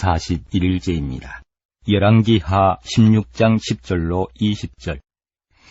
41일째입니다. 열왕기하 16장 10절로 20절.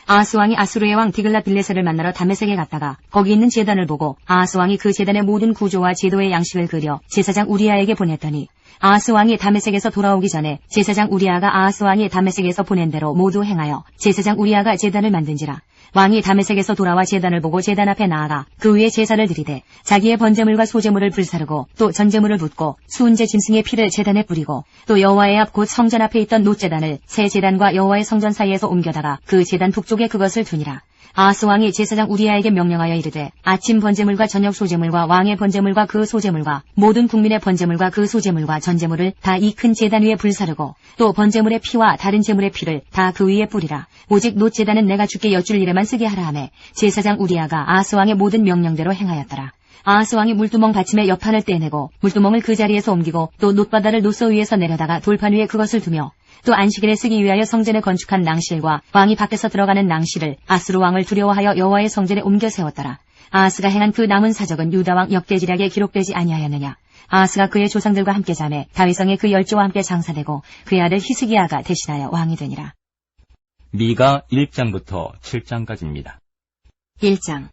아하스 왕이 아수르의 왕 디글랏빌레셀을 만나러 다메섹에 갔다가 거기 있는 제단을 보고 아하스 왕이 그 제단의 모든 구조와 제도의 양식을 그려 제사장 우리아에게 보냈더니 아하스 왕이 다메섹에서 돌아오기 전에 제사장 우리아가 아하스 왕이 다메섹에서 보낸 대로 모두 행하여 제사장 우리아가 제단을 만든지라. 왕이 다메섹에서 돌아와 제단을 보고 제단 앞에 나아가 그 위에 제사를 드리되 자기의 번제물과 소제물을 불사르고 또 전제물을 붓고 수은제 짐승의 피를 제단에 뿌리고 또 여호와의 앞 곧 성전 앞에 있던 놋제단을 새 제단과 여호와의 성전 사이에서 옮겨다가 그 제단 북쪽에 그것을 두니라. 아하스 왕이 제사장 우리아에게 명령하여 이르되 아침 번제물과 저녁 소제물과 왕의 번제물과 그 소제물과 모든 국민의 번제물과 그 소제물과 전제물을 다 이 큰 제단 위에 불사르고 또 번제물의 피와 다른 제물의 피를 다 그 위에 뿌리라. 오직 놋제단은 내가 주께 여쭐 일에만 쓰게 하라 하매 제사장 우리아가 아하스 왕의 모든 명령대로 행하였더라. 아하스 왕이 물두멍 받침의 옆판을 떼내고 물두멍을 그 자리에서 옮기고 또 놋바다를 놋소 위에서 내려다가 돌판 위에 그것을 두며 또 안식일에 쓰기 위하여 성전에 건축한 낭실과 왕이 밖에서 들어가는 낭실을 아수르 왕을 두려워하여 여호와의 성전에 옮겨 세웠더라. 아하스가 행한 그 남은 사적은 유다 왕 역대지략에 기록되지 아니하였느냐. 아하스가 그의 조상들과 함께 자매 다윗성에 그 열조와 함께 장사되고 그의 아들 히스기야가 대신하여 왕이 되니라. 미가 1장부터 7장까지입니다. 1장.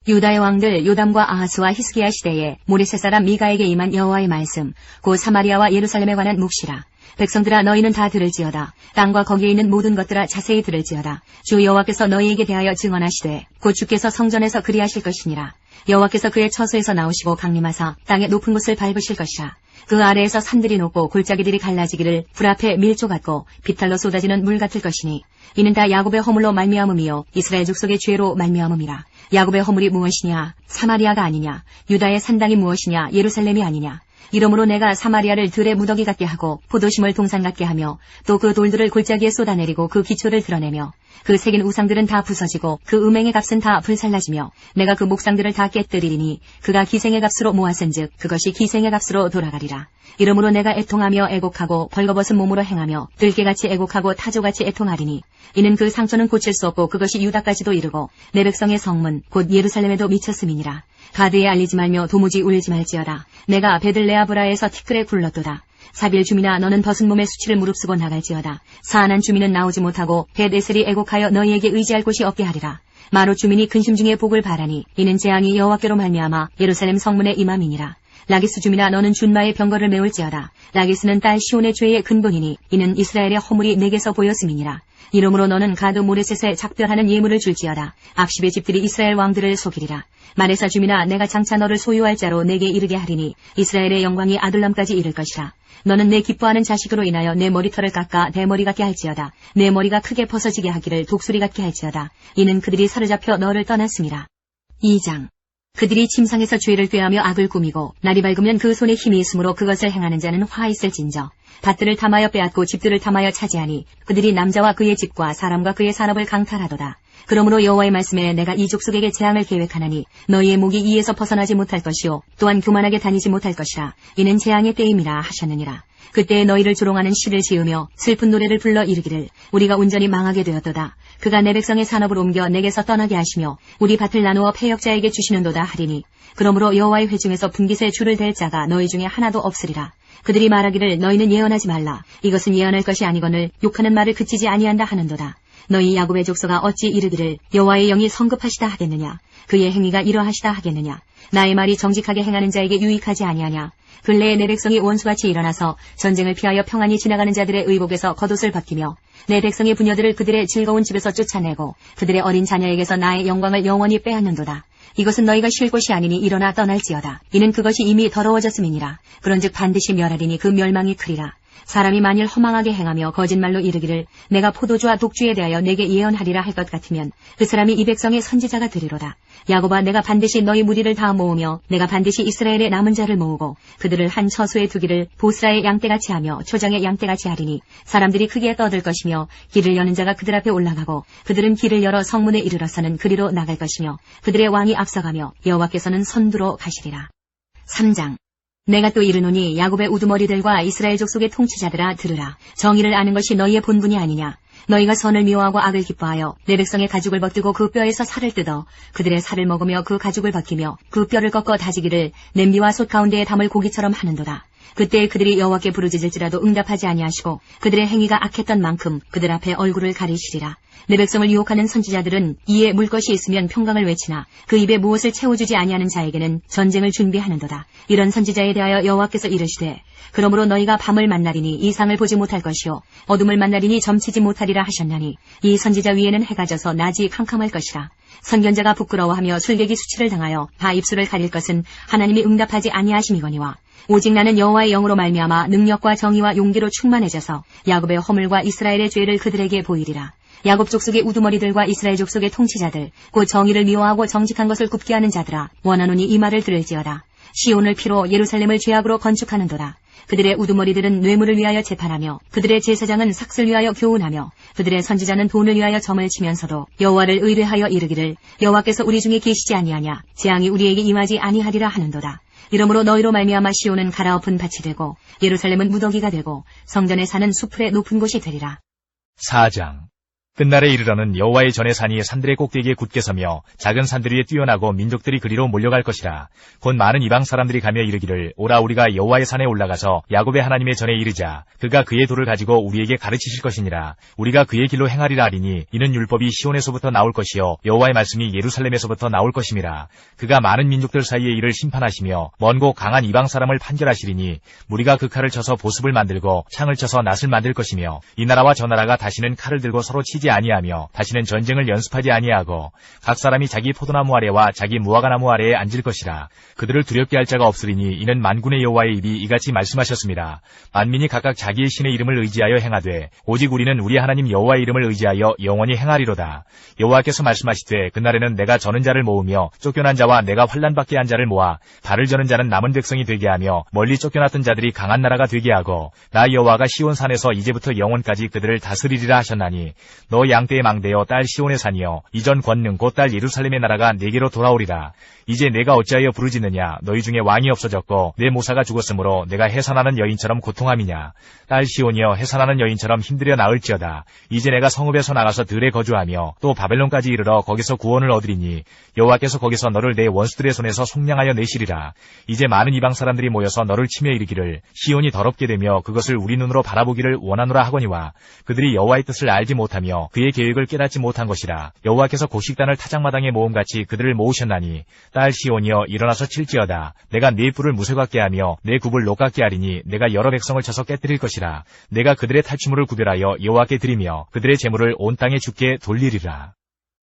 유다의 왕들 요담과 아하스와 히스기야 시대에 모레셋 사람 미가에게 임한 여호와의 말씀 곧 사마리아와 예루살렘에 관한 묵시라. 백성들아 너희는 다 들을지어다. 땅과 거기에 있는 모든 것들아 자세히 들을지어다. 주 여호와께서 너희에게 대하여 증언하시되 곧 주께서 성전에서 그리하실 것이니라. 여호와께서 그의 처소에서 나오시고 강림하사 땅의 높은 곳을 밟으실 것이라. 그 아래에서 산들이 높고 골짜기들이 갈라지기를 불 앞에 밀조 같고 비탈로 쏟아지는 물 같을 것이니 이는 다 야곱의 허물로 말미암음이요 이스라엘 족속의 죄로 말미암음이라. 야곱의 허물이 무엇이냐? 사마리아가 아니냐? 유다의 산당이 무엇이냐? 예루살렘이 아니냐? 이러므로 내가 사마리아를 들의 무더기 같게 하고 포도심을 동산 같게 하며 또 그 돌들을 골짜기에 쏟아내리고 그 기초를 드러내며 그 새긴 우상들은 다 부서지고 그 음행의 값은 다 불살라지며 내가 그 목상들을 다 깨뜨리리니 그가 기생의 값으로 모았은즉 그것이 기생의 값으로 돌아가리라. 이러므로 내가 애통하며 애곡하고 벌거벗은 몸으로 행하며 들깨같이 애곡하고 타조같이 애통하리니 이는 그 상처는 고칠 수 없고 그것이 유다까지도 이르고 내 백성의 성문 곧 예루살렘에도 미쳤음이니라. 가드에 알리지 말며 도무지 울지 말지어다. 내가 베들레아브라에서 티끌에 굴렀도다. 사빌 주민아 너는 벗은 몸의 수치를 무릅쓰고 나갈지어다. 사안한 주민은 나오지 못하고 벳에셀이 애곡하여 너희에게 의지할 곳이 없게 하리라. 마롯 주민이 근심 중에 복을 바라니 이는 재앙이 여호와께로 말미암아 예루살렘 성문에 임함이니라. 라기스 주민아 너는 준마의 병거를 메울지어다. 라기스는 딸 시온의 죄의 근본이니 이는 이스라엘의 허물이 내게서 보였음이니라. 이러므로 너는 가드 모레셋에 작별하는 예물을 줄지어다. 악십의 집들이 이스라엘 왕들을 속이리라. 마레사 주민아 내가 장차 너를 소유할 자로 내게 이르게 하리니 이스라엘의 영광이 아둘람까지 이를 것이라. 너는 내 기뻐하는 자식으로 인하여 내 머리털을 깎아 대머리 같게 할지어다. 내 머리가 크게 벗어지게 하기를 독수리 같게 할지어다. 이는 그들이 사로잡혀 너를 떠났음이라. 2장. 그들이 침상에서 죄를 꾀하며 악을 꾸미고 날이 밝으면 그 손에 힘이 있으므로 그것을 행하는 자는 화 있을진저. 밭들을 탐하여 빼앗고 집들을 탐하여 차지하니 그들이 남자와 그의 집과 사람과 그의 산업을 강탈하도다. 그러므로 여호와의 말씀에 내가 이 족속에게 재앙을 계획하나니 너희의 목이 이에서 벗어나지 못할 것이요 또한 교만하게 다니지 못할 것이라. 이는 재앙의 때임이라 하셨느니라. 그때에 너희를 조롱하는 시를 지으며 슬픈 노래를 불러 이르기를 우리가 온전히 망하게 되었도다. 그가 내 백성의 산업을 옮겨 내게서 떠나게 하시며 우리 밭을 나누어 패역자에게 주시는도다 하리니 그러므로 여호와의 회중에서 분깃에 줄을 댈 자가 너희 중에 하나도 없으리라. 그들이 말하기를 너희는 예언하지 말라. 이것은 예언할 것이 아니거늘 욕하는 말을 그치지 아니한다 하는도다. 너희 야곱의 족속아 어찌 이르기를 여호와의 영이 성급하시다 하겠느냐. 그의 행위가 이러하시다 하겠느냐. 나의 말이 정직하게 행하는 자에게 유익하지 아니하냐. 근래에 내 백성이 원수같이 일어나서 전쟁을 피하여 평안히 지나가는 자들의 의복에서 겉옷을 벗기며 내 백성의 부녀들을 그들의 즐거운 집에서 쫓아내고 그들의 어린 자녀에게서 나의 영광을 영원히 빼앗는도다. 이것은 너희가 쉴 곳이 아니니 일어나 떠날지어다. 이는 그것이 이미 더러워졌음이니라. 그런즉 반드시 멸하리니 그 멸망이 크리라. 사람이 만일 허망하게 행하며 거짓말로 이르기를 내가 포도주와 독주에 대하여 내게 예언하리라 할 것 같으면 그 사람이 이 백성의 선지자가 되리로다. 야곱아 내가 반드시 너희 무리를 다 모으며 내가 반드시 이스라엘의 남은 자를 모으고 그들을 한 처소에 두기를 보스라의 양떼같이 하며 초장의 양떼같이 하리니 사람들이 크게 떠들 것이며 길을 여는 자가 그들 앞에 올라가고 그들은 길을 열어 성문에 이르러서는 그리로 나갈 것이며 그들의 왕이 앞서가며 여호와께서는 선두로 가시리라. 3장. 내가 또 이르노니 야곱의 우두머리들과 이스라엘 족속의 통치자들아 들으라. 정의를 아는 것이 너희의 본분이 아니냐. 너희가 선을 미워하고 악을 기뻐하여 내 백성의 가죽을 벗기고 그 뼈에서 살을 뜯어 그들의 살을 먹으며 그 가죽을 벗기며 그 뼈를 꺾어 다지기를 냄비와 솥 가운데에 담을 고기처럼 하는도다. 그때 그들이 여호와께 부르짖을지라도 응답하지 아니하시고 그들의 행위가 악했던 만큼 그들 앞에 얼굴을 가리시리라. 내 백성을 유혹하는 선지자들은 이에 물 것이 있으면 평강을 외치나 그 입에 무엇을 채워주지 아니하는 자에게는 전쟁을 준비하는도다. 이런 선지자에 대하여 여호와께서 이르시되 그러므로 너희가 밤을 만나리니 이상을 보지 못할 것이요 어둠을 만나리니 점치지 못하리라 하셨나니 이 선지자 위에는 해가 져서 낮이 캄캄할 것이라. 선견자가 부끄러워하며 술객이 수치를 당하여 다 입술을 가릴 것은 하나님이 응답하지 아니하심이거니와 오직 나는 여호와의 영으로 말미암아 능력과 정의와 용기로 충만해져서 야곱의 허물과 이스라엘의 죄를 그들에게 보이리라. 야곱 족속의 우두머리들과 이스라엘 족속의 통치자들 곧 정의를 미워하고 정직한 것을 굽게 하는 자들아 원하노니 이 말을 들을지어다. 시온을 피로 예루살렘을 죄악으로 건축하는도다. 그들의 우두머리들은 뇌물을 위하여 재판하며 그들의 제사장은 삭슬 위하여 교훈하며 그들의 선지자는 돈을 위하여 점을 치면서도 여호와를 의뢰하여 이르기를 여호와께서 우리 중에 계시지 아니하냐 재앙이 우리에게 임하지 아니하리라 하는도다. 이러므로 너희로 말미암아 시온은 갈아엎은 밭이 되고 예루살렘은 무더기가 되고 성전에 사는 수풀의 높은 곳이 되리라. 4장. 끝날에 이르러는 여호와의 전의 산이 산들의 꼭대기에 굳게 서며 작은 산들 위에 뛰어나고 민족들이 그리로 몰려갈 것이라. 곧 많은 이방 사람들이 가며 이르기를 오라 우리가 여호와의 산에 올라가서 야곱의 하나님의 전에 이르자. 그가 그의 도를 가지고 우리에게 가르치실 것이니라. 우리가 그의 길로 행하리라 하리니 이는 율법이 시온에서부터 나올 것이요 여호와의 말씀이 예루살렘에서부터 나올 것임이라. 그가 많은 민족들 사이에 이를 심판하시며 먼고 강한 이방 사람을 판결하시리니 무리가 그 칼을 쳐서 보습을 만들고 창을 쳐서 낫을 만들 것이며 이 나라와 저 나라가 다시는 칼을 들고 서로 치지 아니하며 다시는 전쟁을 연습하지 아니하고 각 사람이 자기 포도나무 아래와 자기 무화과나무 아래에 앉을 것이라. 그들을 두렵게 할 자가 없으리니 이는 만군의 여호와의 입이 이같이 말씀하셨습니다. 만민이 각각 자기의 신의 이름을 의지하여 행하되 오직 우리는 우리 하나님 여호와의 이름을 의지하여 영원히 행하리로다. 여호와께서 말씀하시되 그날에는 내가 저는 자를 모으며 쫓겨난 자와 내가 환난 받게 한 자를 모아 발을 저는 자는 남은 백성이 되게 하며 멀리 쫓겨났던 자들이 강한 나라가 되게 하고 나 여호와가 시온산에서 이제부터 영원까지 그들을 다스리리라 하셨나니 너 양떼의 망대여 딸 시온의 산이여 이전 권능 곧 딸 예루살렘의 나라가 내게로 돌아오리라. 이제 내가 어찌하여 부르짖느냐 너희 중에 왕이 없어졌고 내 모사가 죽었으므로 내가 해산하는 여인처럼 고통함이냐. 딸 시온이여 해산하는 여인처럼 힘들여 나을지어다. 이제 내가 성읍에서 나가서 들에 거주하며 또 바벨론까지 이르러 거기서 구원을 얻으리니 여호와께서 거기서 너를 내 원수들의 손에서 속량하여 내시리라. 이제 많은 이방 사람들이 모여서 너를 치며 이르기를 시온이 더럽게 되며 그것을 우리 눈으로 바라보기를 원하노라 하거니와 그들이 여호와의 뜻을 알지 못하며 그의 계획을 깨닫지 못한 것이라. 여호와께서 곡식단을 타작마당에 모음같이 그들을 모으셨나니 딸 시온이여 일어나서 칠지어다. 내가 네 뿔을 무쇠 같게 하며 내 굽을 녹 같게 하리니 내가 여러 백성을 쳐서 깨뜨릴 것이라. 내가 그들의 탈취물을 구별하여 여호와께 드리며 그들의 재물을 온 땅에 주께 돌리리라.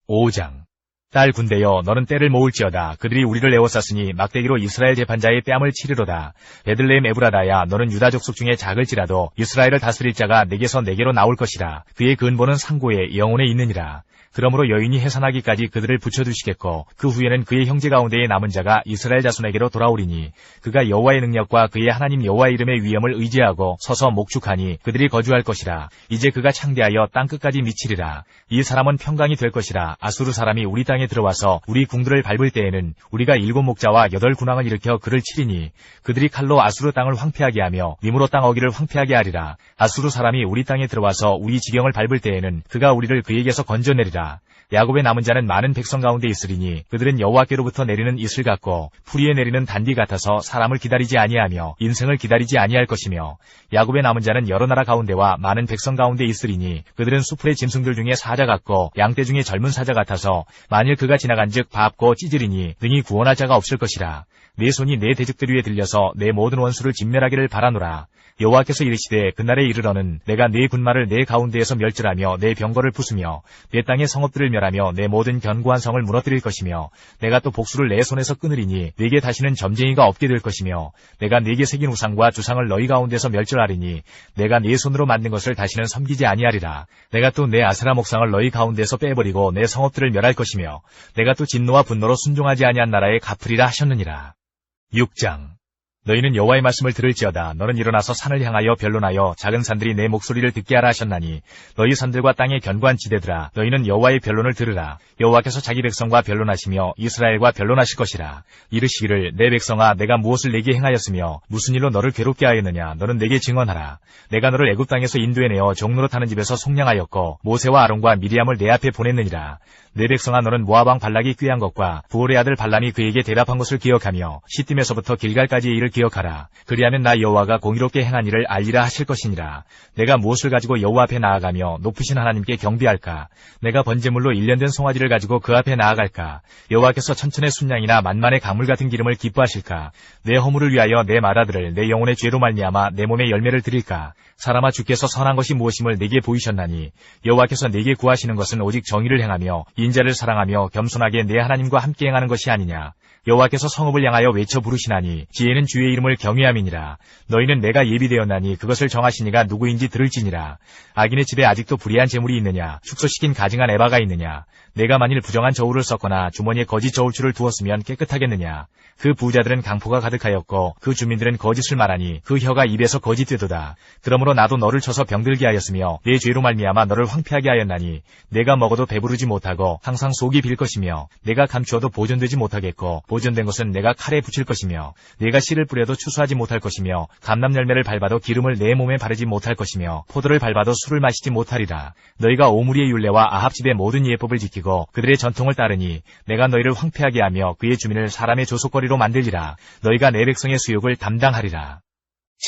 5장. 딸 군대여 너는 때를 모을지어다. 그들이 우리를 에워쌌으니 막대기로 이스라엘 재판자의 뺨을 치르로다. 베들레헴 에브라다야 너는 유다 족속 중에 작을지라도 이스라엘을 다스릴 자가 내게서 내게로 나올 것이라. 그의 근본은 상고에 영혼에 있느니라. 그러므로 여인이 해산하기까지 그들을 붙여두시겠고 그 후에는 그의 형제 가운데에 남은 자가 이스라엘 자손에게로 돌아오리니 그가 여호와의 능력과 그의 하나님 여호와의 이름의 위엄을 의지하고 서서 목축하니 그들이 거주할 것이라. 이제 그가 창대하여 땅끝까지 미치리라. 이 사람은 평강이 될 것이라. 아수르 사람이 우리 땅에 들어와서 우리 궁들을 밟을 때에는 우리가 7 목자와 8 군왕을 일으켜 그를 치리니 그들이 칼로 아수르 땅을 황폐하게 하며 니므로 땅 어기를 황폐하게 하리라. 아수르 사람이 우리 땅에 들어와서 우리 지경을 밟을 때에는 그가 우리를 그에게서 건져내리라. 야곱의 남은 자는 많은 백성 가운데 있으리니 그들은 여호와께로부터 내리는 이슬 같고 풀이에 내리는 단비 같아서 사람을 기다리지 아니하며 인생을 기다리지 아니할 것이며 야곱의 남은 자는 여러 나라 가운데와 많은 백성 가운데 있으리니 그들은 수풀의 짐승들 중에 사자 같고 양떼 중에 젊은 사자 같아서 만일 그가 지나간즉 밟고 찢으리니 능히 구원할 자가 없을 것이라. 내 손이 내 대적들 위에 들려서 내 모든 원수를 진멸하기를 바라노라. 여호와께서 이르시되 그날에 이르러는 내가 네 군마를 내 가운데에서 멸절하며 내 병거를 부수며 내 땅의 성읍들을 멸하며 내 모든 견고한 성을 무너뜨릴 것이며 내가 또 복수를 내 손에서 끊으리니 네게 다시는 점쟁이가 없게 될 것이며 내가 네게 새긴 우상과 주상을 너희 가운데서 멸절하리니 내가 네 손으로 만든 것을 다시는 섬기지 아니하리라. 내가 또 내 아세라 목상을 너희 가운데서 빼버리고 내 성읍들을 멸할 것이며 내가 또 진노와 분노로 순종하지 아니한 나라에 갚으리라 하셨느니라. 6장. 너희는 여호와의 말씀을 들을지어다. 너는 일어나서 산을 향하여 변론하여 작은 산들이 내 목소리를 듣게 하라 하셨나니 너희 산들과 땅의 견고한 지대들아 너희는 여호와의 변론을 들으라. 여호와께서 자기 백성과 변론하시며 이스라엘과 변론하실 것이라. 이르시기를 내 백성아 내가 무엇을 내게 행하였으며 무슨 일로 너를 괴롭게 하였느냐. 너는 내게 증언하라. 내가 너를 애굽 땅에서 인도해내어 종로로 타는 집에서 속량하였고 모세와 아론과 미리암을 내 앞에 보냈느니라. 내 백성아 너는 모압 왕 발락이 꾀한 것과 부올의 아들 발람이 그에게 대답한 것을 기억하며 시딤에서부터 길갈까지의 일을 기억하라. 그리하면 나 여호와가 공의롭게 행한 일을 알리라 하실 것이니라. 내가 무엇을 가지고 여호와 앞에 나아가며 높으신 하나님께 경배할까? 내가 번제물로 일련된 송아지를 가지고 그 앞에 나아갈까? 여호와께서 천천의 순양이나 만만의 강물 같은 기름을 기뻐하실까? 내 허물을 위하여 내 맏아들을 내 영혼의 죄로 말미암아 내 몸에 열매를 드릴까? 사람아, 주께서 선한 것이 무엇임을 내게 보이셨나니 여호와께서 내게 구하시는 것은 오직 정의를 행하며 인자를 사랑하며 겸손하게 내 하나님과 함께 행하는 것이 아니냐. 여호와께서 성읍을 향하여 외쳐 부르시나니 지혜는 주의 이름을 경외함이니라. 너희는 내가 예비되었나니 그것을 정하시니가 누구인지 들을지니라. 악인의 집에 아직도 불의한 재물이 있느냐? 축소시킨 가증한 에바가 있느냐? 내가 만일 부정한 저울을 썼거나 주머니에 거짓 저울추를 두었으면 깨끗하겠느냐? 그 부자들은 강포가 가득하였고 그 주민들은 거짓을 말하니 그 혀가 입에서 거짓되도다. 그러므로 나도 너를 쳐서 병들게 하였으며 내 죄로 말미암아 너를 황폐하게 하였나니 내가 먹어도 배부르지 못하고 항상 속이 빌 것이며 내가 감추어도 보존되지 못하겠고 보존된 것은 내가 칼에 붙일 것이며 내가 씨를 뿌려도 추수하지 못할 것이며 감람 열매를 밟아도 기름을 내 몸에 바르지 못할 것이며 포도를 밟아도 술을 마시지 못하리라. 너희가 오므리의 율례와 아합집의 모든 예법을 지키고 그들의 전통을 따르니 내가 너희를 황폐하게 하며 그의 주민을 사람의 조속거리로 만들리라. 너희가 내 백성의 수욕을 담당하리라.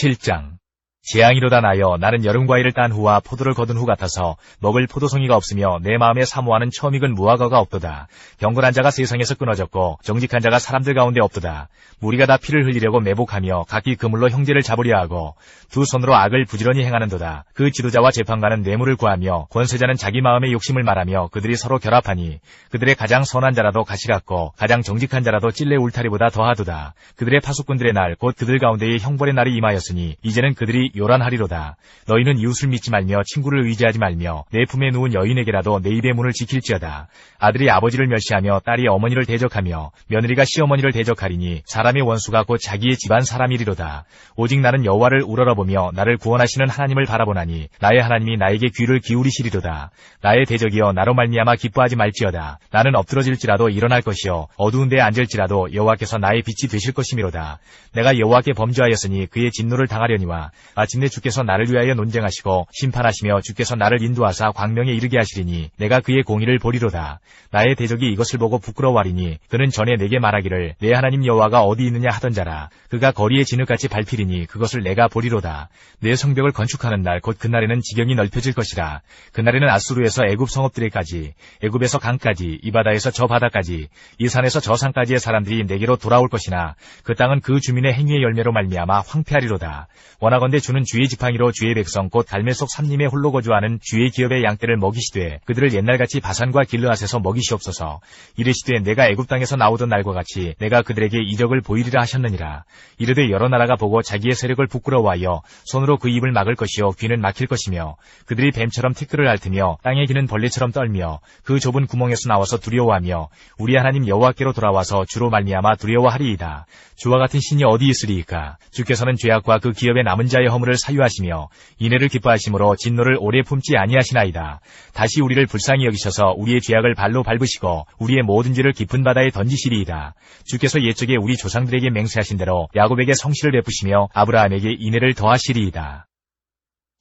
7장. 재앙이로다 나여 나는 여름 과일을 딴 후와 포도를 거둔 후 같아서 먹을 포도송이가 없으며 내 마음에 사모하는 처음 익은 무화과가 없도다. 경건한 자가 세상에서 끊어졌고 정직한 자가 사람들 가운데 없도다. 무리가 다 피를 흘리려고 매복하며 각기 그물로 형제를 잡으려 하고 두 손으로 악을 부지런히 행하는도다. 그 지도자와 재판관은 뇌물을 구하며 권세자는 자기 마음의 욕심을 말하며 그들이 서로 결합하니 그들의 가장 선한 자라도 가시 같고 가장 정직한 자라도 찔레 울타리보다 더하도다. 그들의 파수꾼들의 날 곧 그들 가운데의 형벌의 날이 임하였으니 이제는 그들이 요란하리로다. 너희는 이웃을 믿지 말며 친구를 의지하지 말며 내 품에 누운 여인에게라도 내 입의 문을 지킬지어다. 아들이 아버지를 멸시하며 딸이 어머니를 대적하며 며느리가 시어머니를 대적하리니 사람의 원수가 곧 자기의 집안 사람이리로다. 오직 나는 여호와를 우러러보며 나를 구원하시는 하나님을 바라보나니 나의 하나님이 나에게 귀를 기울이시리로다. 나의 대적이여 나로 말미암아 기뻐하지 말지어다. 나는 엎드러질지라도 일어날 것이요 어두운 데에 앉을지라도 여호와께서 나의 빛이 되실 것이미로다. 내가 여호와께 범죄하였으니 그의 진노를 당하려니와 마침내 주께서 나를 위하여 논쟁하시고 심판하시며 주께서 나를 인도하사 광명에 이르게 하시리니 내가 그의 공의를 보리로다. 나의 대적이 이것을 보고 부끄러워하리니 그는 전에 내게 말하기를 내 하나님 여호와가 어디 있느냐 하던 자라. 그가 거리에 진흙같이 밟히리니 그것을 내가 보리로다. 내 성벽을 건축하는 날 곧 그날에는 지경이 넓혀질 것이라. 그날에는 아수르에서 애굽 성읍들에까지 애굽에서 강까지 이 바다에서 저 바다까지 이 산에서 저 산까지의 사람들이 내게로 돌아올 것이나 그 땅은 그 주민의 행위의 열매로 말미암아 황폐하리로다. 원하건대 주는 주의 지팡이로 주의 백성 곧 갈멜 속 삼림에 홀로 거주하는 주의 기업의 양떼를 먹이시되 그들을 옛날같이 바산과 길르앗에서 먹이시옵소서. 이르시되 내가 애굽 땅에서 나오던 날과 같이 내가 그들에게 이적을 보이리라 하셨느니라. 이르되 여러 나라가 보고 자기의 세력을 부끄러워하여 손으로 그 입을 막을 것이요 귀는 막힐 것이며 그들이 뱀처럼 티끌을 핥으며 땅에 기는 벌레처럼 떨며 그 좁은 구멍에서 나와서 두려워하며 우리 하나님 여호와께로 돌아와서 주로 말미암아 두려워하리이다. 주와 같은 신이 어디 있으리이까? 주께서는 죄악과 그 기업의 남은 자의 허물을 사유하시며 인애를 기뻐하심으로 진노를 오래 품지 아니하시나이다. 다시 우리를 불쌍히 여기셔서 우리의 죄악을 발로 밟으시고 우리의 모든 죄를 깊은 바다에 던지시리이다. 주께서 옛적에 우리 조상들에게 맹세하신 대로 야곱에게 성실을 베푸시며 아브라함에게 인애를 더하시리이다.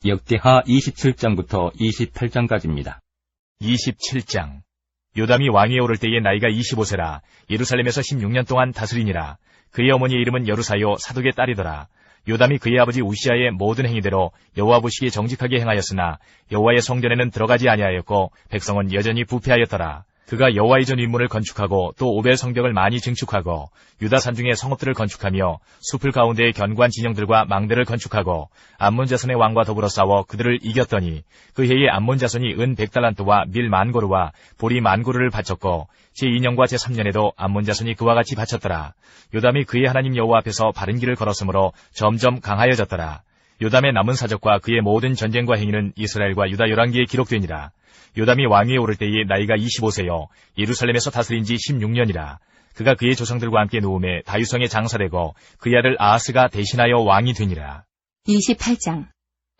역대하 27장부터 28장까지입니다. 27장. 요담이 왕위에 오를 때의 나이가 25세라. 예루살렘에서 16년 동안 다스리니라. 그의 어머니의 이름은 여루사요 사독의 딸이더라. 요담이 그의 아버지 우시아의 모든 행위대로 여호와 보시기에 정직하게 행하였으나 여호와의 성전에는 들어가지 아니하였고 백성은 여전히 부패하였더라. 그가 여호와의 전 윗문을 건축하고 또 오벨 성벽을 많이 증축하고 유다 산중에 성읍들을 건축하며 숲을 가운데의 견고한 진영들과 망대를 건축하고 암몬 자손의 왕과 더불어 싸워 그들을 이겼더니 그 해에 암몬 자손이 은 100달란트와 밀 10,000고루와 보리 10,000고루를 바쳤고 제2년과 제3년에도 암몬 자손이 그와 같이 바쳤더라. 요담이 그의 하나님 여호와 앞에서 바른 길을 걸었으므로 점점 강하여졌더라. 요담의 남은 사적과 그의 모든 전쟁과 행위는 이스라엘과 유다 열왕기에 기록되니라. 요담이 왕위에 오를 때의 나이가 25세요 예루살렘에서 다스린 지 16년이라. 그가 그의 조상들과 함께 누움에 다윗성에 장사되고 그의 아들 아하스가 대신하여 왕이 되니라. 28장.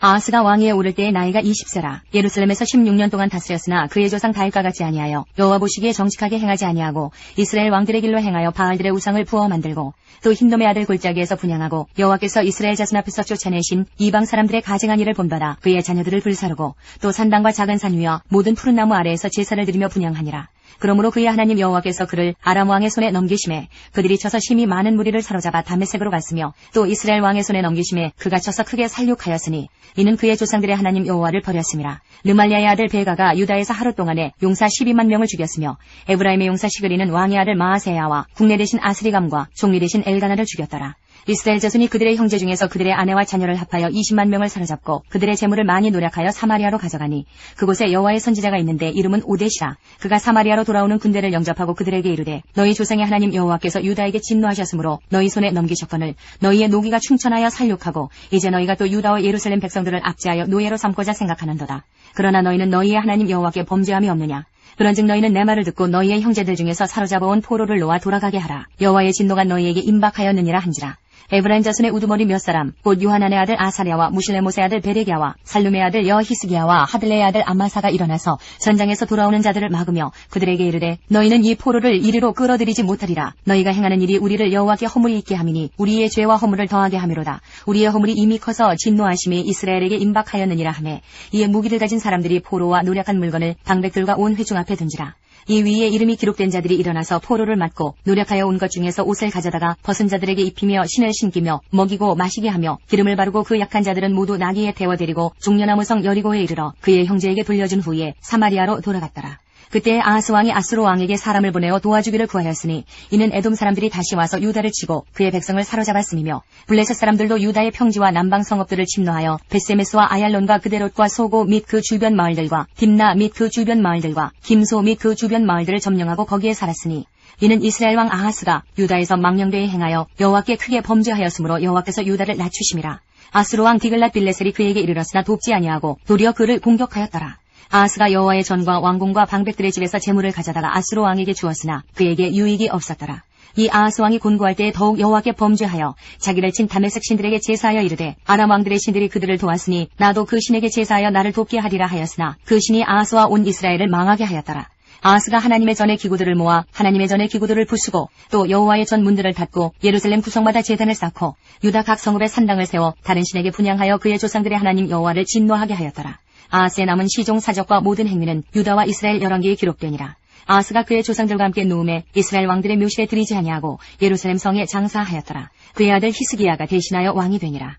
아하스가 왕위에 오를 때의 나이가 20세라. 예루살렘에서 16년 동안 다스렸으나 그의 조상 다윗과 같지 아니하여 여호와 보시기에 정직하게 행하지 아니하고 이스라엘 왕들의 길로 행하여 바알들의 우상을 부어 만들고 또 흰돔의 아들 골짜기에서 분향하고 여호와께서 이스라엘 자손 앞에서 쫓아내신 이방 사람들의 가증한 일을 본받아 그의 자녀들을 불사르고 또 산당과 작은 산 위와 모든 푸른 나무 아래에서 제사를 드리며 분향하니라. 그러므로 그의 하나님 여호와께서 그를 아람 왕의 손에 넘기심에 그들이 쳐서 심히 많은 무리를 사로잡아 다메섹으로 갔으며 또 이스라엘 왕의 손에 넘기심에 그가 쳐서 크게 살육하였으니 이는 그의 조상들의 하나님 여호와를 버렸음이라. 르말리아의 아들 베가가 유다에서 하루 동안에 용사 12만 명을 죽였으며 에브라임의 용사 시그리는 왕의 아들 마아세야와 국내 대신 아스리감과 종리 대신 엘가나를 죽였더라. 이스라엘 자손이 그들의 형제 중에서 그들의 아내와 자녀를 합하여 20만 명을 사로잡고 그들의 재물을 많이 노력하여 사마리아로 가져가니 그곳에 여호와의 선지자가 있는데 이름은 오데시라. 그가 사마리아로 돌아오는 군대를 영접하고 그들에게 이르되 너희 조상의 하나님 여호와께서 유다에게 진노하셨으므로 너희 손에 넘기셨거늘 너희의 노기가 충천하여 살육하고 이제 너희가 또 유다와 예루살렘 백성들을 압제하여 노예로 삼고자 생각하는도다. 그러나 너희는 너희의 하나님 여호와께 범죄함이 없느냐. 그런즉 너희는 내 말을 듣고 너희의 형제들 중에서 사로잡아온 포로를 놓아 돌아가게 하라. 여호와의 진노가 너희에게 임박하였느니라 한지라. 에브라임 자손의 우두머리 몇 사람 곧 요하난의 아들 아사랴와 무실레못의 아들 베레기야와 살룸의 아들 여히스기야와 하들레의 아들 아마사가 일어나서 전장에서 돌아오는 자들을 막으며 그들에게 이르되 너희는 이 포로를 이리로 끌어들이지 못하리라. 너희가 행하는 일이 우리를 여호와께 허물이 있게 함이니 우리의 죄와 허물을 더하게 함이로다. 우리의 허물이 이미 커서 진노하심이 이스라엘에게 임박하였느니라 하매 이에 무기를 가진 사람들이 포로와 노력한 물건을 방백들과 온 회중 앞에 든지라. 이 위에 이름이 기록된 자들이 일어나서 포로를 맞고 노력하여 온 것 중에서 옷을 가져다가 벗은 자들에게 입히며 신을 신기며 먹이고 마시게 하며 기름을 바르고 그 약한 자들은 모두 나귀에 태워 데리고 종려나무 성 여리고에 이르러 그의 형제에게 돌려준 후에 사마리아로 돌아갔더라. 그때 아하스 왕이 아수르 왕에게 사람을 보내어 도와주기를 구하였으니 이는 에돔 사람들이 다시 와서 유다를 치고 그의 백성을 사로잡았음이며 블레셋 사람들도 유다의 평지와 남방 성읍들을 침노하여 벳세메스와 아얄론과 그데롯과 소고 및 그 주변 마을들과 딥나 및 그 주변 마을들과 김소 및 그 주변 마을들을 점령하고 거기에 살았으니 이는 이스라엘 왕 아하스가 유다에서 망령되이 행하여 여호와께 크게 범죄하였으므로 여호와께서 유다를 낮추심이라. 아수르 왕 디글랏 빌레셀이 그에게 이르렀으나 돕지 아니하고 도리어 그를 공격하였더라. 아하스가 여호와의 전과 왕궁과 방백들의 집에서 재물을 가져다가 아수르 왕에게 주었으나 그에게 유익이 없었더라. 이 아하스 왕이 곤고할 때에 더욱 여호와께 범죄하여 자기를 친 다메섹 신들에게 제사하여 이르되 아람 왕들의 신들이 그들을 도왔으니 나도 그 신에게 제사하여 나를 돕게 하리라 하였으나 그 신이 아하스와 온 이스라엘을 망하게 하였더라. 아하스가 하나님의 전의 기구들을 모아 하나님의 전의 기구들을 부수고 또 여호와의 전 문들을 닫고 예루살렘 구성마다 제단을 쌓고 유다 각 성읍에 산당을 세워 다른 신에게 분향하여 그의 조상들의 하나님 여호와를 진노하게 하였더라. 아하스의 남은 시종 사적과 모든 행위는 유다와 이스라엘 열왕기에 기록되니라. 아하스가 그의 조상들과 함께 누움에 이스라엘 왕들의 묘실에 들이지 아니하고 예루살렘 성에 장사하였더라. 그의 아들 히스기야가 대신하여 왕이 되니라.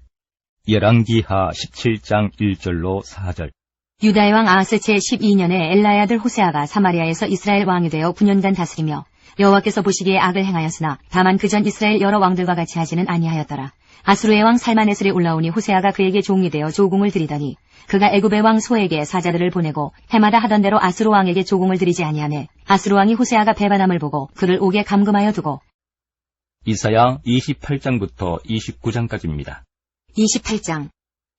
열왕기하 17장 1절로 4절. 유다의 왕 아하스 제12년에 엘라의 아들 호세아가 사마리아에서 이스라엘 왕이 되어 9년간 다스리며 여호와께서 보시기에 악을 행하였으나 다만 그전 이스라엘 여러 왕들과 같이 하지는 아니하였더라. 아수르의 왕 살마네슬이 올라오니 호세아가 그에게 종이 되어 조공을 드리더니 그가 애굽의 왕 소에게 사자들을 보내고 해마다 하던 대로 아수르 왕에게 조공을 드리지 아니하매 아수르 왕이 호세아가 배반함을 보고 그를 옥에 감금하여 두고. 이사야 28장부터 29장까지입니다. 28장.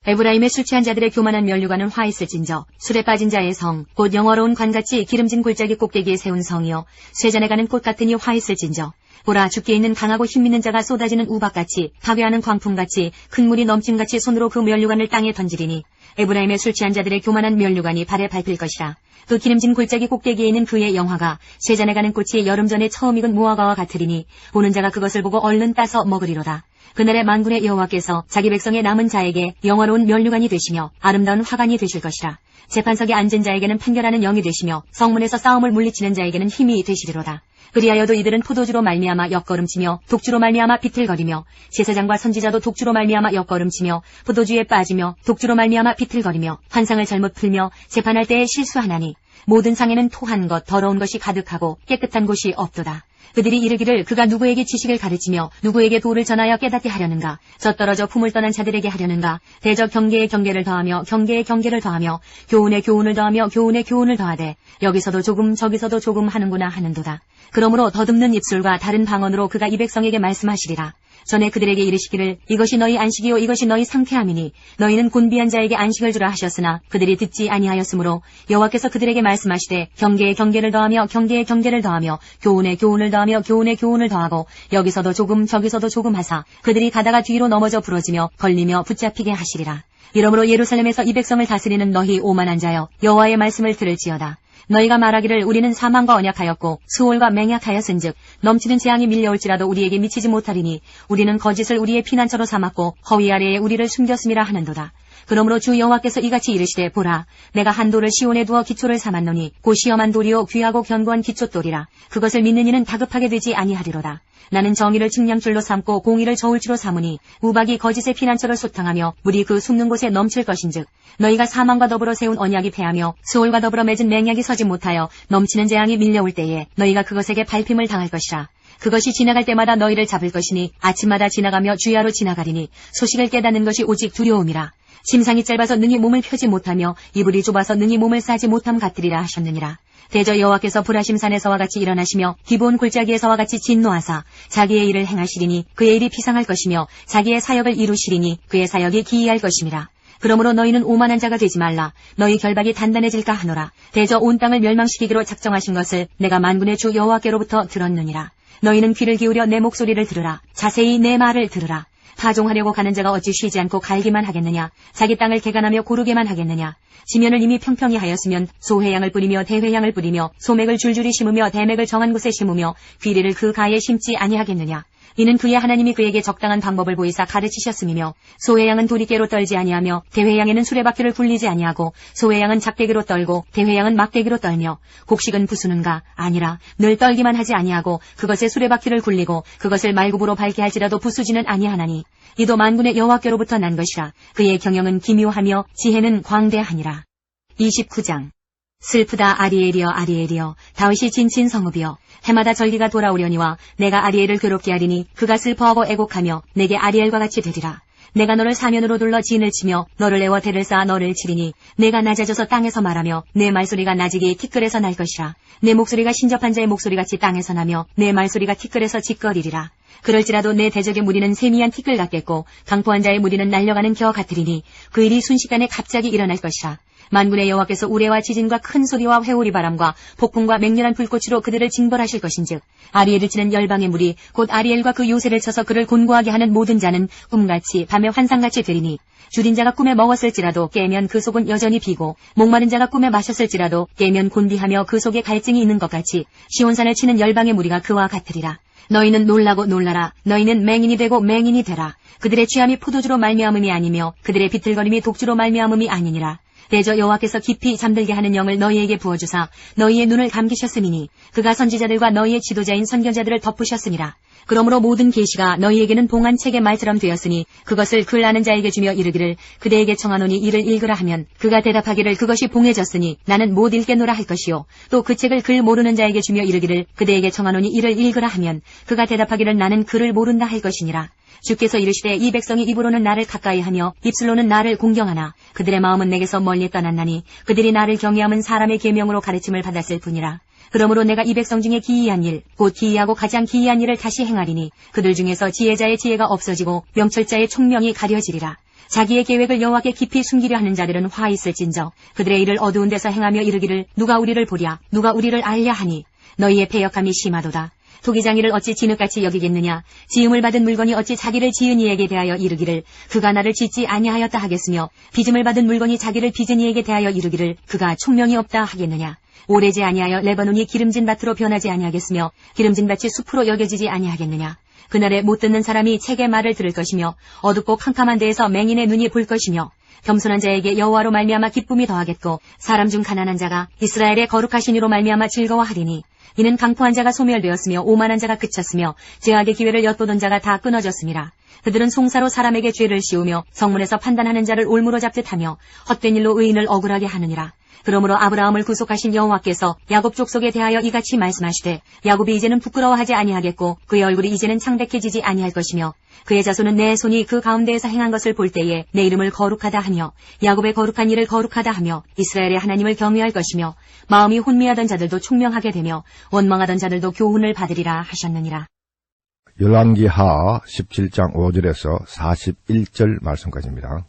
에브라임의 술 취한 자들의 교만한 면류관은 화 있을진저 술에 빠진 자의 성 곧 영화로운 관같이 기름진 골짜기 꼭대기에 세운 성이요 쇠잔에 가는 꽃 같으니 화 있을진저 보라 죽게 있는 강하고 힘있는 자가 쏟아지는 우박같이 파괴하는 광풍같이 큰 물이 넘침같이 손으로 그 면류관을 땅에 던지리니 에브라임의 술 취한 자들의 교만한 면류관이 발에 밟힐 것이라. 또 기름진 골짜기 꼭대기에 있는 그의 영화가 쇠잔에 가는 꽃이 여름 전에 처음 익은 무화과와 같으리니 보는 자가 그것을 보고 얼른 따서 먹으리로다. 그날에 만군의 여호와께서 자기 백성의 남은 자에게 영화로운 면류관이 되시며 아름다운 화관이 되실 것이라. 재판석에 앉은 자에게는 판결하는 영이 되시며 성문에서 싸움을 물리치는 자에게는 힘이 되시리로다. 그리하여도 이들은 포도주로 말미암아 역걸음치며 독주로 말미암아 비틀거리며 제사장과 선지자도 독주로 말미암아 역걸음치며 포도주에 빠지며 독주로 말미암아 비틀거리며 환상을 잘못 풀며 재판할 때에 실수하나니 모든 상에는 토한 것 더러운 것이 가득하고 깨끗한 곳이 없도다. 그들이 이르기를 그가 누구에게 지식을 가르치며 누구에게 도를 전하여 깨닫게 하려는가. 저 떨어져 품을 떠난 자들에게 하려는가. 대저 경계에 경계를 더하며 경계에 경계를 더하며 교훈에 교훈을 더하며 교훈에 교훈을 더하되 여기서도 조금 저기서도 조금 하는구나 하는도다. 그러므로 더듬는 입술과 다른 방언으로 그가 이 백성에게 말씀하시리라. 전에 그들에게 이르시기를 이것이 너희 안식이요 이것이 너희 상쾌함이니 너희는 곤비한 자에게 안식을 주라 하셨으나 그들이 듣지 아니하였으므로 여호와께서 그들에게 말씀하시되 경계에 경계를 더하며 경계에 경계를 더하며 교훈에 교훈을 더하며 교훈에 교훈을 더하고 여기서도 조금 저기서도 조금 하사 그들이 가다가 뒤로 넘어져 부러지며 걸리며 붙잡히게 하시리라. 이러므로 예루살렘에서 이 백성을 다스리는 너희 오만한 자여 여호와의 말씀을 들을지어다. 너희가 말하기를 우리는 사망과 언약하였고 수월과 맹약하였은즉 넘치는 재앙이 밀려올지라도 우리에게 미치지 못하리니 우리는 거짓을 우리의 피난처로 삼았고 허위 아래에 우리를 숨겼음이라 하는도다. 그러므로 주 여호와께서 이같이 이르시되 보라 내가 한 돌을 시온에 두어 기초를 삼았노니 곧 시험한 돌이요 귀하고 견고한 기초돌이라. 그것을 믿는 이는 다급하게 되지 아니하리로다. 나는 정의를 측량줄로 삼고 공의를 저울추로 삼으니 우박이 거짓의 피난처를 소탕하며 물이 그 숨는 곳에 넘칠 것인즉 너희가 사망과 더불어 세운 언약이 패하며 수올과 더불어 맺은 맹약이 서지 못하여 넘치는 재앙이 밀려올 때에 너희가 그것에게 밟힘을 당할 것이라. 그것이 지나갈 때마다 너희를 잡을 것이니 아침마다 지나가며 주야로 지나가리니 소식을 깨닫는 것이 오직 두려움이라. 심상이 짧아서 능히 몸을 펴지 못하며 이불이 좁아서 능히 몸을 싸지 못함 같으리라 하셨느니라. 대저 여호와께서 브라심 산에서와 같이 일어나시며 기브온 골짜기에서와 같이 진노하사 자기의 일을 행하시리니 그의 일이 비상할 것이며 자기의 사역을 이루시리니 그의 사역이 기이할 것임이라. 그러므로 너희는 오만한 자가 되지 말라. 너희 결박이 단단해질까 하노라. 대저 온 땅을 멸망시키기로 작정하신 것을 내가 만군의 주 여호와께로부터 들었느니라. 너희는 귀를 기울여 내 목소리를 들으라. 자세히 내 말을 들으라. 파종하려고 가는 자가 어찌 쉬지 않고 갈기만 하겠느냐. 자기 땅을 개간하며 고르게만 하겠느냐. 지면을 이미 평평히 하였으면 소회양을 뿌리며 대회양을 뿌리며 소맥을 줄줄이 심으며 대맥을 정한 곳에 심으며 귀리를 그 가에 심지 아니하겠느냐. 이는 그의 하나님이 그에게 적당한 방법을 보이사 가르치셨음이며 소회양은 도리깨로 떨지 아니하며 대회양에는 수레바퀴를 굴리지 아니하고 소회양은 작대기로 떨고 대회양은 막대기로 떨며 곡식은 부수는가 아니라 늘 떨기만 하지 아니하고 그것에 수레바퀴를 굴리고 그것을 말굽으로 밟게 할지라도 부수지는 아니하나니 이도 만군의 여호와께로부터 난 것이라. 그의 경영은 기묘하며 지혜는 광대하니라. 29장 슬프다 아리엘이여 아리엘이여 다윗이 진친 성읍이여 해마다 절기가 돌아오려니와 내가 아리엘을 괴롭게 하리니 그가 슬퍼하고 애곡하며 내게 아리엘과 같이 되리라. 내가 너를 사면으로 둘러 진을 치며 너를 내어 대를 쌓아 너를 치리니 내가 낮아져서 땅에서 말하며 내 말소리가 나지기 티끌에서 날 것이라. 내 목소리가 신접한 자의 목소리같이 땅에서 나며 내 말소리가 티끌에서 짓거리리라. 그럴지라도 내 대적의 무리는 세미한 티끌 같겠고 강포한 자의 무리는 날려가는 겨 같으리니 그 일이 순식간에 갑자기 일어날 것이라. 만군의 여호와께서 우레와 지진과 큰 소리와 회오리 바람과 폭풍과 맹렬한 불꽃으로 그들을 징벌하실 것인즉 아리엘을 치는 열방의 무리 곧 아리엘과 그 요새를 쳐서 그를 곤고하게 하는 모든 자는 꿈같이 밤에 환상같이 되리니 줄인 자가 꿈에 먹었을지라도 깨면 그 속은 여전히 비고 목마른 자가 꿈에 마셨을지라도 깨면 곤비하며 그 속에 갈증이 있는 것 같이 시온산을 치는 열방의 무리가 그와 같으리라. 너희는 놀라고 놀라라. 너희는 맹인이 되고 맹인이 되라. 그들의 취함이 포도주로 말미암음이 아니며 그들의 비틀거림이 독주로 말미암음이 아니니라. 대저 여호와께서 깊이 잠들게 하는 영을 너희에게 부어주사 너희의 눈을 감기셨음이니 그가 선지자들과 너희의 지도자인 선견자들을 덮으셨음이라. 그러므로 모든 계시가 너희에게는 봉한 책의 말처럼 되었으니 그것을 글 아는 자에게 주며 이르기를 그대에게 청하노니 이를 읽으라 하면 그가 대답하기를 그것이 봉해졌으니 나는 못 읽겠노라 할 것이요. 또 그 책을 글 모르는 자에게 주며 이르기를 그대에게 청하노니 이를 읽으라 하면 그가 대답하기를 나는 글을 모른다 할 것이니라. 주께서 이르시되 이 백성이 입으로는 나를 가까이하며 입술로는 나를 공경하나 그들의 마음은 내게서 멀리 떠났나니 그들이 나를 경외함은 사람의 계명으로 가르침을 받았을 뿐이라. 그러므로 내가 이 백성 중에 기이한 일, 곧 기이하고 가장 기이한 일을 다시 행하리니 그들 중에서 지혜자의 지혜가 없어지고 명철자의 총명이 가려지리라. 자기의 계획을 여호와께 깊이 숨기려 하는 자들은 화 있을진저 그들의 일을 어두운 데서 행하며 이르기를 누가 우리를 보랴 누가 우리를 알랴 하니 너희의 패역함이 심하도다. 토기장이를 어찌 진흙같이 여기겠느냐. 지음을 받은 물건이 어찌 자기를 지은 이에게 대하여 이르기를 그가 나를 짓지 아니하였다 하겠으며 빚음을 받은 물건이 자기를 빚은 이에게 대하여 이르기를 그가 총명이 없다 하겠느냐. 오래지 아니하여 레바논이 기름진 밭으로 변하지 아니하겠으며 기름진 밭이 숲으로 여겨지지 아니하겠느냐. 그날에 못 듣는 사람이 책의 말을 들을 것이며 어둡고 캄캄한 데에서 맹인의 눈이 볼 것이며 겸손한 자에게 여호와로 말미암아 기쁨이 더하겠고 사람 중 가난한 자가 이스라엘의 거룩하신 이로 말미암아 즐거워하리니 이는 강포한 자가 소멸되었으며 오만한 자가 그쳤으며 죄악의 기회를 엿보던 자가 다 끊어졌음이라. 그들은 송사로 사람에게 죄를 씌우며 성문에서 판단하는 자를 올무로 잡듯 하며 헛된 일로 의인을 억울하게 하느니라. 그러므로 아브라함을 구속하신 여호와께서 야곱 족속에 대하여 이같이 말씀하시되 야곱이 이제는 부끄러워하지 아니하겠고 그의 얼굴이 이제는 창백해지지 아니할 것이며 그의 자손은 내 손이 그 가운데에서 행한 것을 볼 때에 내 이름을 거룩하다 하며 야곱의 거룩한 일을 거룩하다 하며 이스라엘의 하나님을 경외할 것이며 마음이 혼미하던 자들도 총명하게 되며 원망하던 자들도 교훈을 받으리라 하셨느니라. 열왕기하 17장 5절에서 41절 말씀까지입니다.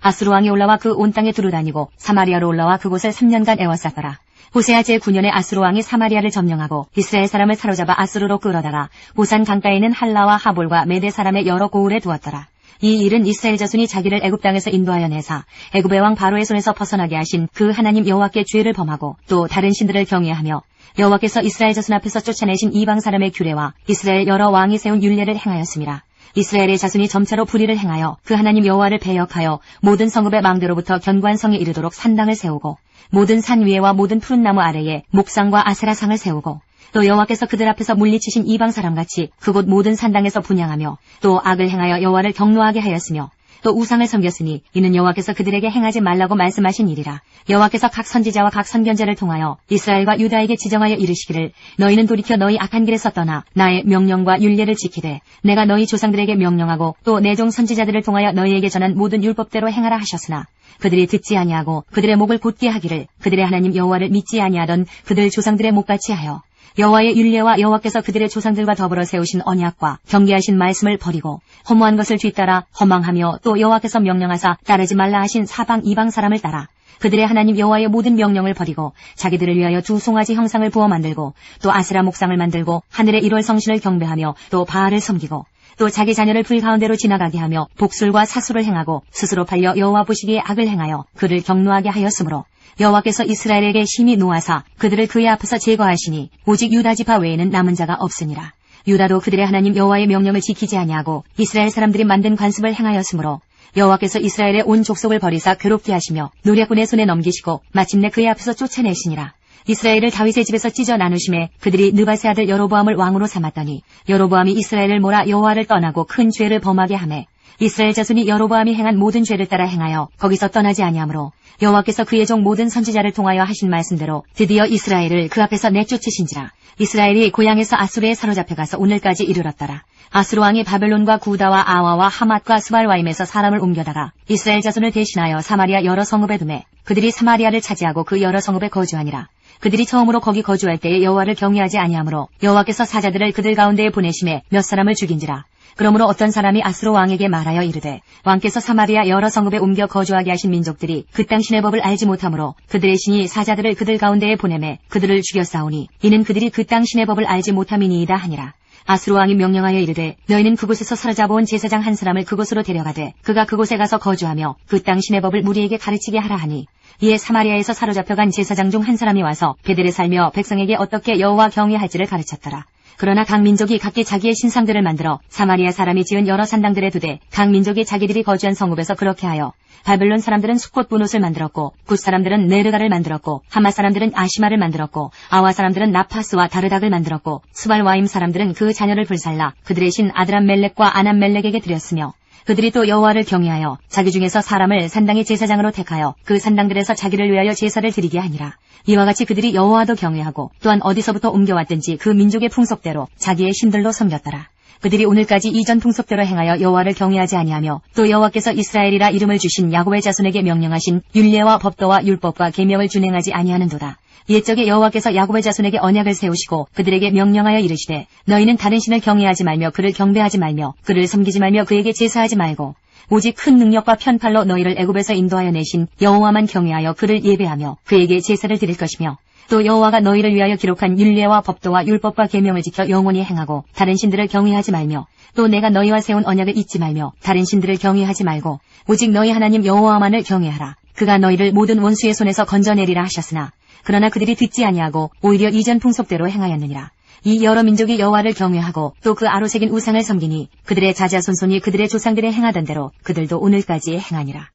아수르 왕이 올라와 그 온 땅에 두루다니고 사마리아로 올라와 그곳을 3년간 애워쌌더라. 호세아 제9년에 아수르 왕이 사마리아를 점령하고 이스라엘 사람을 사로잡아 아수르로 끌어다가 보산 강가에 있는 할라와 하볼과 메대 사람의 여러 고을에 두었더라. 이 일은 이스라엘 자손이 자기를 애굽 땅에서 인도하여 내사 애굽의 왕 바로의 손에서 벗어나게 하신 그 하나님 여호와께 죄를 범하고 또 다른 신들을 경외하며 여호와께서 이스라엘 자손 앞에서 쫓아내신 이방 사람의 규례와 이스라엘 여러 왕이 세운 율례를 행하였음이라. 이스라엘의 자손이 점차로 불의를 행하여 그 하나님 여호와를 배역하여 모든 성읍의 망대로부터 견고한 성에 이르도록 산당을 세우고 모든 산 위에와 모든 푸른 나무 아래에 목상과 아세라상을 세우고 또 여호와께서 그들 앞에서 물리치신 이방 사람같이 그곳 모든 산당에서 분향하며 또 악을 행하여 여호와를 경노하게 하였으며 또 우상을 섬겼으니 이는 여호와께서 그들에게 행하지 말라고 말씀하신 일이라. 여호와께서 각 선지자와 각 선견자를 통하여 이스라엘과 유다에게 지정하여 이르시기를 너희는 돌이켜 너희 악한 길에서 떠나 나의 명령과 율례를 지키되 내가 너희 조상들에게 명령하고 또 내 종 선지자들을 통하여 너희에게 전한 모든 율법대로 행하라 하셨으나 그들이 듣지 아니하고 그들의 목을 곧게 하기를 그들의 하나님 여호와를 믿지 아니하던 그들 조상들의 목같이 하여 여호와의 율례와 여호와께서 그들의 조상들과 더불어 세우신 언약과 경계하신 말씀을 버리고 허무한 것을 뒤따라 허망하며 또 여호와께서 명령하사 따르지 말라 하신 사방 이방 사람을 따라 그들의 하나님 여호와의 모든 명령을 버리고 자기들을 위하여 두 송아지 형상을 부어 만들고 또 아세라 목상을 만들고 하늘의 1월 성신을 경배하며 또 바알을 섬기고 또 자기 자녀를 불 가운데로 지나가게 하며 복술과 사수를 행하고 스스로 팔려 여호와 보시기에 악을 행하여 그를 경노하게 하였으므로 여호와께서 이스라엘에게 심히 노하사 그들을 그의 앞에서 제거하시니 오직 유다 지파 외에는 남은 자가 없으니라. 유다도 그들의 하나님 여호와의 명령을 지키지 아니하고 이스라엘 사람들이 만든 관습을 행하였으므로 여호와께서 이스라엘의 온 족속을 버리사 괴롭게 하시며 노략군의 손에 넘기시고 마침내 그의 앞에서 쫓아내시니라. 이스라엘을 다윗의 집에서 찢어 나누심에 그들이 느바세 아들 여로보암을 왕으로 삼았더니 여로보암이 이스라엘을 몰아 여호와를 떠나고 큰 죄를 범하게 하매 이스라엘 자손이 여로보암이 행한 모든 죄를 따라 행하여 거기서 떠나지 아니하므로 여호와께서 그의 종 모든 선지자를 통하여 하신 말씀대로 드디어 이스라엘을 그 앞에서 내쫓으신지라. 이스라엘이 고향에서 아수르에 사로잡혀가서 오늘까지 이르렀더라. 아수르 왕이 바벨론과 구다와 아와와 하맛과 스발와임에서 사람을 옮겨다가 이스라엘 자손을 대신하여 사마리아 여러 성읍에 두매 그들이 사마리아를 차지하고 그 여러 성읍에 거주하니라. 그들이 처음으로 거기 거주할 때에 여호와를 경외하지 아니하므로 여호와께서 사자들을 그들 가운데에 보내심에 몇 사람을 죽인지라. 그러므로 어떤 사람이 아수르 왕에게 말하여 이르되 왕께서 사마리아 여러 성읍에 옮겨 거주하게 하신 민족들이 그 땅 신의 법을 알지 못하므로 그들의 신이 사자들을 그들 가운데에 보내매 그들을 죽였사오니 이는 그들이 그 땅 신의 법을 알지 못함이니이다 하니라. 아수르 왕이 명령하여 이르되 너희는 그곳에서 사로잡아온 제사장 한 사람을 그곳으로 데려가되 그가 그곳에 가서 거주하며 그 땅 신의 법을 무리에게 가르치게 하라 하니 이에 사마리아에서 사로잡혀간 제사장 중 한 사람이 와서 베델에 살며 백성에게 어떻게 여호와 경외할지를 가르쳤더라. 그러나 각 민족이 각기 자기의 신상들을 만들어 사마리아 사람이 지은 여러 산당들에 두되 각 민족이 자기들이 거주한 성읍에서 그렇게 하여 바벨론 사람들은 수꽃 분옷을 만들었고 굿 사람들은 네르가를 만들었고 하마 사람들은 아시마를 만들었고 아와 사람들은 나파스와 다르닥을 만들었고 스발와임 사람들은 그 자녀를 불살라 그들의 신 아드람멜렉과 아남멜렉에게 드렸으며 그들이 또 여호와를 경외하여 자기 중에서 사람을 산당의 제사장으로 택하여 그 산당들에서 자기를 위하여 제사를 드리게 하니라. 이와 같이 그들이 여호와도 경외하고 또한 어디서부터 옮겨왔든지 그 민족의 풍속대로 자기의 신들로 섬겼더라. 그들이 오늘까지 이전 풍속대로 행하여 여호와를 경외하지 아니하며 또 여호와께서 이스라엘이라 이름을 주신 야곱의 자손에게 명령하신 율례와 법도와 율법과 계명을 준행하지 아니하는도다. 옛적에 여호와께서 야곱의 자손에게 언약을 세우시고 그들에게 명령하여 이르시되 너희는 다른 신을 경외하지 말며 그를 경배하지 말며 그를 섬기지 말며 그에게 제사하지 말고 오직 큰 능력과 편팔로 너희를 애굽에서 인도하여 내신 여호와만 경외하여 그를 예배하며 그에게 제사를 드릴 것이며 또 여호와가 너희를 위하여 기록한 율례와 법도와 율법과 계명을 지켜 영원히 행하고 다른 신들을 경외하지 말며 또 내가 너희와 세운 언약을 잊지 말며 다른 신들을 경외하지 말고 오직 너희 하나님 여호와만을 경외하라. 그가 너희를 모든 원수의 손에서 건져내리라 하셨으나 그러나 그들이 듣지 아니하고 오히려 이전 풍속대로 행하였느니라. 이 여러 민족이 여호와를 경외하고 또 그 아로새긴 우상을 섬기니 그들의 자자손손이 그들의 조상들의 행하던 대로 그들도 오늘까지 행하니라.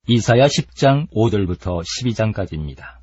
이사야 10장 5절부터 12장까지입니다.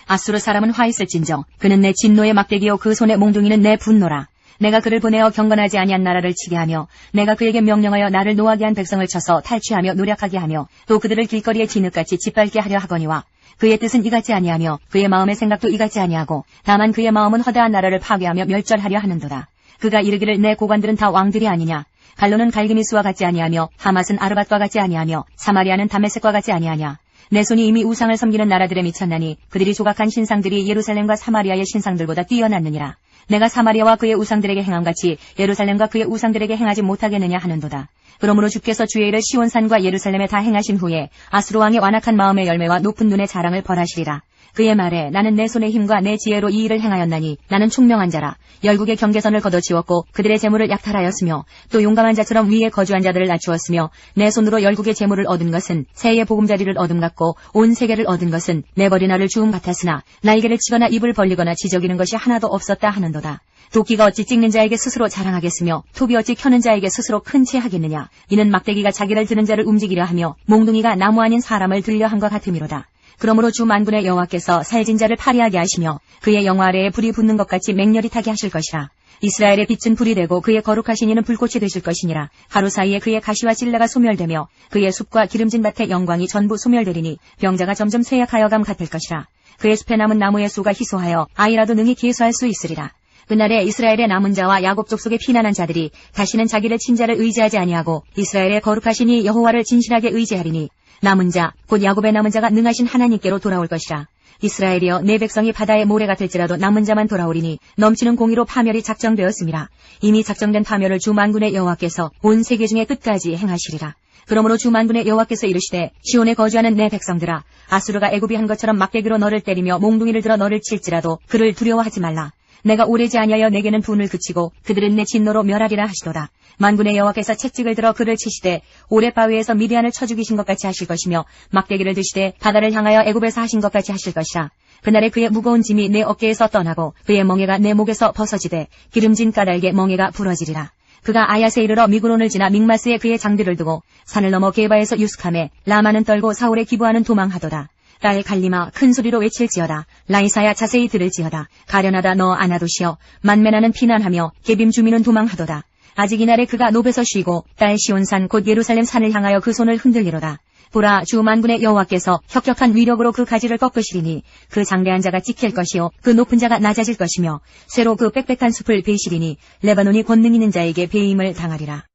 아수르 사람은 화 있을진정 그는 내 진노의 막대기요 그 손의 몽둥이는 내 분노라. 내가 그를 보내어 경건하지 아니한 나라를 치게 하며 내가 그에게 명령하여 나를 노하게 한 백성을 쳐서 탈취하며 노략하게 하며 또 그들을 길거리에 진흙같이 짓밟게 하려 하거니와 그의 뜻은 이같지 아니하며 그의 마음의 생각도 이같지 아니하고 다만 그의 마음은 허다한 나라를 파괴하며 멸절하려 하는도다. 그가 이르기를 내 고관들은 다 왕들이 아니냐. 갈로는 갈그미스와 같지 아니하며 하맛은 아르밧과 같지 아니하며 사마리아는 다메섹과 같지 아니하냐. 내 손이 이미 우상을 섬기는 나라들에 미쳤나니 그들이 조각한 신상들이 예루살렘과 사마리아의 신상들보다 뛰어났느니라. 내가 사마리아와 그의 우상들에게 행함같이 예루살렘과 그의 우상들에게 행하지 못하겠느냐 하는도다. 그러므로 주께서 주의 일을 시온산과 예루살렘에 다 행하신 후에 아수르 왕의 완악한 마음의 열매와 높은 눈의 자랑을 벌하시리라. 그의 말에 나는 내 손의 힘과 내 지혜로 이 일을 행하였나니 나는 총명한 자라. 열국의 경계선을 걷어치웠고 그들의 재물을 약탈하였으며 또 용감한 자처럼 위에 거주한 자들을 낮추었으며 내 손으로 열국의 재물을 얻은 것은 새의 보금자리를 얻음 같고 온 세계를 얻은 것은 내 버리나를 주움 같았으나 날개를 치거나 입을 벌리거나 지저귀는 것이 하나도 없었다 하는도다. 도끼가 어찌 찍는 자에게 스스로 자랑하겠으며 톱이 어찌 켜는 자에게 스스로 큰 채 하겠느냐. 이는 막대기가 자기를 드는 자를 움직이려 하며 몽둥이가 나무 아닌 사람을 들려 함과 같음이로다. 그러므로 주 만군의 여호와께서 살진 자를 파리하게 하시며 그의 영화 아래에 불이 붙는 것 같이 맹렬히 타게 하실 것이라. 이스라엘의 빛은 불이 되고 그의 거룩하신 이는 불꽃이 되실 것이니라. 하루 사이에 그의 가시와 찔레가 소멸되며 그의 숲과 기름진 밭의 영광이 전부 소멸되리니 병자가 점점 쇠약하여 감 같을 것이라. 그의 숲에 남은 나무의 수가 희소하여 아이라도 능히 계수할 수 있으리라. 그날에 이스라엘의 남은 자와 야곱 족속에 피난한 자들이 다시는 자기를 친자를 의지하지 아니하고 이스라엘의 거룩하신 이 여호와를 진실하게 의지하리니 남은 자 곧 야곱의 남은 자가 능하신 하나님께로 돌아올 것이라. 이스라엘이여 내 백성이 바다의 모래 같을지라도 남은 자만 돌아오리니 넘치는 공의로 파멸이 작정되었음이라. 이미 작정된 파멸을 주 만군의 여호와께서 온 세계 중에 끝까지 행하시리라. 그러므로 주 만군의 여호와께서 이르시되 시온에 거주하는 내 백성들아 아수르가 애굽이 한 것처럼 막대기로 너를 때리며 몽둥이를 들어 너를 칠지라도 그를 두려워하지 말라. 내가 오래지 아니하여 내게는 분을 그치고 그들은 내 진노로 멸하리라 하시도다. 만군의 여호와께서 채찍을 들어 그를 치시되 오랫바위에서 미디안을 쳐 죽이신 것 같이 하실 것이며 막대기를 드시되 바다를 향하여 애굽에서 하신 것 같이 하실 것이라. 그날에 그의 무거운 짐이 내 어깨에서 떠나고 그의 멍에가 내 목에서 벗어지되 기름진 까닭에 멍에가 부러지리라. 그가 아야세 이르러 미그론을 지나 믹마스에 그의 장비를 두고 산을 넘어 게바에서 유숙함에 라마는 떨고 사울에 기부하는 도망하도다. 딸 갈리마 큰 소리로 외칠지어다. 라이사야 자세히 들을지어다. 가련하다 너 아나도시여 만메나는 피난하며 게빔 주민은 도망하도다. 아직 이날에 그가 노베서 쉬고 딸 시온산 곧 예루살렘 산을 향하여 그 손을 흔들리로다. 보라 주 만군의 여호와께서 혁혁한 위력으로 그 가지를 꺾으시리니 그 장대한 자가 찍힐 것이요 그 높은 자가 낮아질 것이며 쇠로 그 빽빽한 숲을 베시리니 레바논이 권능 있는 자에게 배임을 당하리라.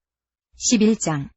11장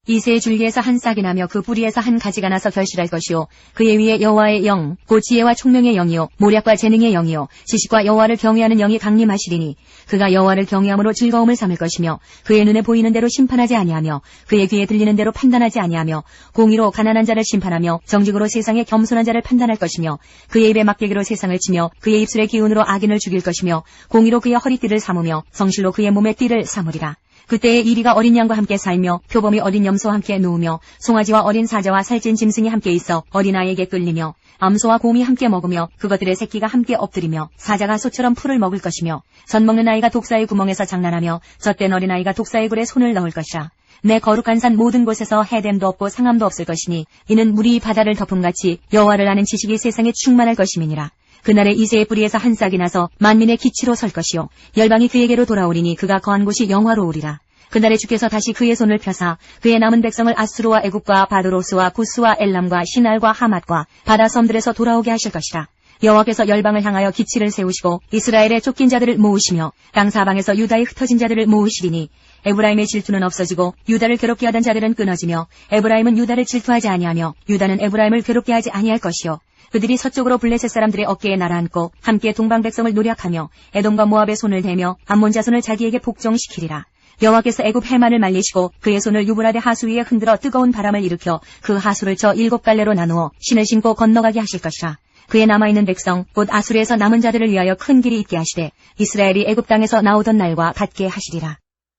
이새의 줄기에서 한 싹이 나며 그 뿌리에서 한 가지가 나서 결실할 것이요 그의 위에 여호와의 영 곧 지혜와 총명의 영이요 모략과 재능의 영이요 지식과 여호와를 경외하는 영이 강림하시리니 그가 여호와를 경외함으로 즐거움을 삼을 것이며 그의 눈에 보이는 대로 심판하지 아니하며 그의 귀에 들리는 대로 판단하지 아니하며 공의로 가난한 자를 심판하며 정직으로 세상의 겸손한 자를 판단할 것이며 그의 입에 막대기로 세상을 치며 그의 입술의 기운으로 악인을 죽일 것이며 공의로 그의 허리띠를 삼으며 성실로 그의 몸의 띠를 삼으리라. 그때에 이리가 어린 양과 함께 살며 표범이 어린 염소와 함께 누우며 송아지와 어린 사자와 살찐 짐승이 함께 있어 어린아이에게 끌리며 암소와 곰이 함께 먹으며 그것들의 새끼가 함께 엎드리며 사자가 소처럼 풀을 먹을 것이며 젖 먹는 아이가 독사의 구멍에서 장난하며 젖된 어린아이가 독사의 굴에 손을 넣을 것이라. 내 거룩한 산 모든 곳에서 해됨도 없고 상함도 없을 것이니 이는 물이 바다를 덮음같이 여호와를 아는 지식이 세상에 충만할 것임이니라. 그날에 이새의 뿌리에서 한 싹이 나서 만민의 기치로 설 것이요 열방이 그에게로 돌아오리니 그가 거한 곳이 영화로우리라. 그날에 주께서 다시 그의 손을 펴사 그의 남은 백성을 아수르와 애굽과 바드로스와 구스와 엘람과 시날과 하맛과 바다 섬들에서 돌아오게 하실 것이라. 여호와께서 열방을 향하여 기치를 세우시고 이스라엘의 쫓긴 자들을 모으시며 땅 사방에서 유다의 흩어진 자들을 모으시리니 에브라임의 질투는 없어지고 유다를 괴롭게 하던 자들은 끊어지며 에브라임은 유다를 질투하지 아니하며 유다는 에브라임을 괴롭게 하지 아니할 것이요 그들이 서쪽으로 블레셋 사람들의 어깨에 날아앉고 함께 동방 백성을 노략하며 에돔과 모압의 손을 대며 암몬 자손을 자기에게 복종시키리라. 여호와께서 애굽 해만을 말리시고 그의 손을 유브라데 하수 위에 흔들어 뜨거운 바람을 일으켜 그 하수를 저 7갈래로 나누어 신을 신고 건너가게 하실 것이라. 그의 남아있는 백성 곧 아수르에서 남은 자들을 위하여 큰 길이 있게 하시되 이스라엘이 애굽 땅에서 나오던 날과 같게 하시리라.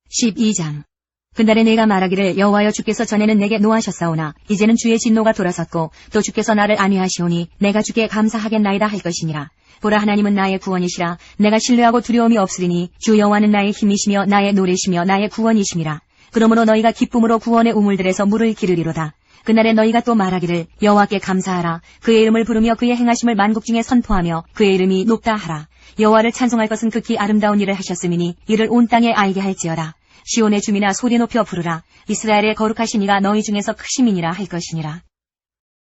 12장 그날에 내가 말하기를 여호와여 주께서 전에는 내게 노하셨사오나 이제는 주의 진노가 돌아섰고 또 주께서 나를 안위하시오니 내가 주께 감사하겠나이다 할 것이니라. 보라 하나님은 나의 구원이시라. 내가 신뢰하고 두려움이 없으리니 주 여호와는 나의 힘이시며 나의 노래시며 나의 구원이심이라. 그러므로 너희가 기쁨으로 구원의 우물들에서 물을 기르리로다. 그날에 너희가 또 말하기를 여호와께 감사하라. 그의 이름을 부르며 그의 행하심을 만국 중에 선포하며 그의 이름이 높다 하라. 여호와를 찬송할 것은 극히 아름다운 일을 하셨음이니 이를 온 땅에 알게 할지어다. 시온의 주민아 소리 높여 부르라. 이스라엘의 거룩하신 이가 너희 중에서 크심이니라 할 것이니라.